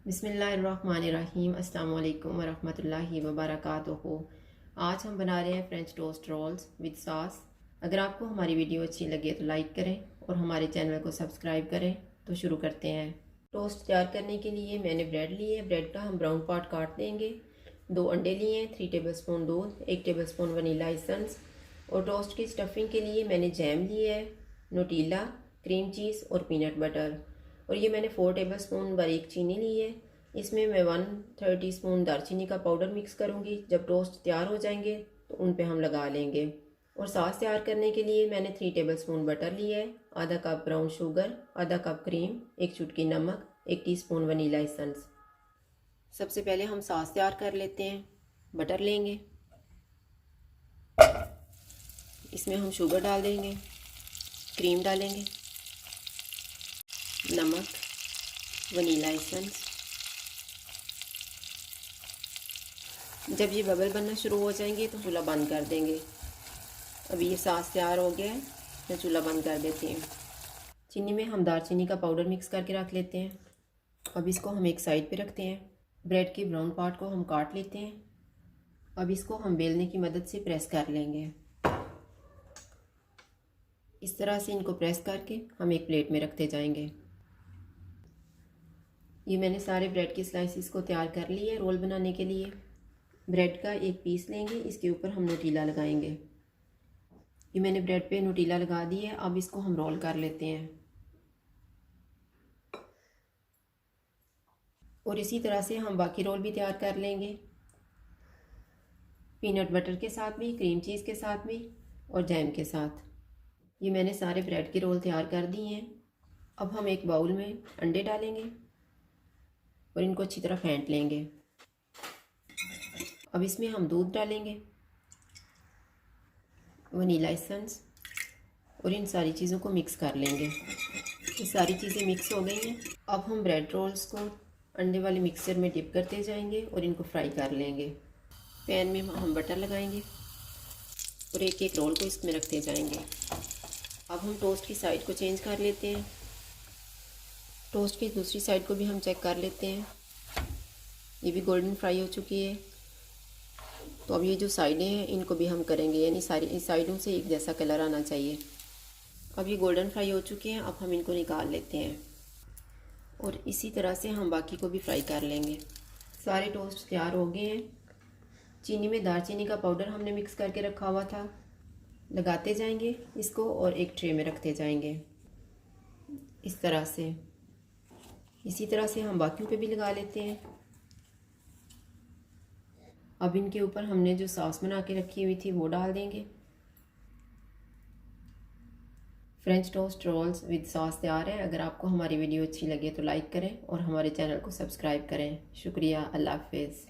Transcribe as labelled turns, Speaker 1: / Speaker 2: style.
Speaker 1: बिस्मिल्लाहिर्रहमानिर्रहीम अस्सलाम वालेकुम वरहमतुल्लाहि वबरकातुहू। आज हम बना रहे हैं French toast rolls with sauce. अगर आपको हमारी वीडियो अच्छी लगे तो लाइक करें और हमारे चैनल को सब्सक्राइब करें। तो शुरू करते हैं। टोस्ट तैयार करने के लिए मैंने ब्रेड लिए। ब्रेड का हम ब्राउन पार्ट काट देंगे। 2 अंडे लिए, 3 टेबलस्पून दूध, 1 टेबलस्पून वनीला एसेंस। और टोस्ट की स्टफिंग के लिए मैंने जैम लिया है, नोटीला, क्रीम चीज़ और पीनट बटर। और ये मैंने 4 टेबलस्पून बारीक चीनी ली है। इसमें मैं 1/3 टीस्पून दालचीनी का पाउडर मिक्स करूँगी। जब टोस्ट तैयार हो जाएंगे तो उन पे हम लगा लेंगे। और सॉस तैयार करने के लिए मैंने 3 टेबलस्पून बटर लिया है, आधा कप ब्राउन शुगर, आधा कप क्रीम, 1 चुटकी नमक, 1 टीस्पून वनीला एसेंस। सबसे पहले हम सॉस तैयार कर लेते हैं। बटर लेंगे, इसमें हम शुगर डाल देंगे, क्रीम डालेंगे, नमक, वनीला एसेंस। जब ये बबल बनना शुरू हो जाएंगे तो चूल्हा बंद कर देंगे। अभी ये सॉस तैयार हो गया है, मैं चूल्हा बंद कर देती हूँ। चीनी में हम दालचीनी का पाउडर मिक्स करके रख लेते हैं। अब इसको हम एक साइड पे रखते हैं। ब्रेड के ब्राउन पार्ट को हम काट लेते हैं। अब इसको हम बेलने की मदद से प्रेस कर लेंगे। इस तरह से इनको प्रेस करके हम एक प्लेट में रखते जाएंगे। ये मैंने सारे ब्रेड की स्लाइसिस को तैयार कर लिए है रोल बनाने के लिए। ब्रेड का एक पीस लेंगे, इसके ऊपर हम नोटीला लगाएंगे। ये मैंने ब्रेड पे नोटीला लगा दी है। अब इसको हम रोल कर लेते हैं। और इसी तरह से हम बाकी रोल भी तैयार कर लेंगे, पीनट बटर के साथ भी, क्रीम चीज़ के साथ भी और जैम के साथ। ये मैंने सारे ब्रेड के रोल तैयार कर दिए हैं। अब हम एक बाउल में अंडे डालेंगे और इनको अच्छी तरह फेंट लेंगे। अब इसमें हम दूध डालेंगे, वनीला एसेंस और इन सारी चीज़ों को मिक्स कर लेंगे। ये सारी चीज़ें मिक्स हो गई हैं। अब हम ब्रेड रोल्स को अंडे वाले मिक्सचर में डिप करते जाएंगे और इनको फ्राई कर लेंगे। पैन में हम बटर लगाएंगे और एक एक रोल को इसमें रखते जाएंगे। अब हम टोस्ट की साइड को चेंज कर लेते हैं। टोस्ट की दूसरी साइड को भी हम चेक कर लेते हैं। ये भी गोल्डन फ्राई हो चुकी है। तो अब ये जो साइडें हैं इनको भी हम करेंगे, यानी सारी साइडों से एक जैसा कलर आना चाहिए। अब ये गोल्डन फ्राई हो चुके हैं। अब हम इनको निकाल लेते हैं और इसी तरह से हम बाकी को भी फ्राई कर लेंगे। सारे टोस्ट तैयार हो गए हैं। चीनी में दालचीनी का पाउडर हमने मिक्स करके रखा हुआ था, लगाते जाएंगे इसको और एक ट्रे में रखते जाएंगे इस तरह से। इसी तरह से हम बाकियों पे भी लगा लेते हैं। अब इनके ऊपर हमने जो सॉस बना के रखी हुई थी वो डाल देंगे। French toast rolls with sauce तैयार है। अगर आपको हमारी वीडियो अच्छी लगे तो लाइक करें और हमारे चैनल को सब्सक्राइब करें। शुक्रिया। अल्लाह हाफिज़।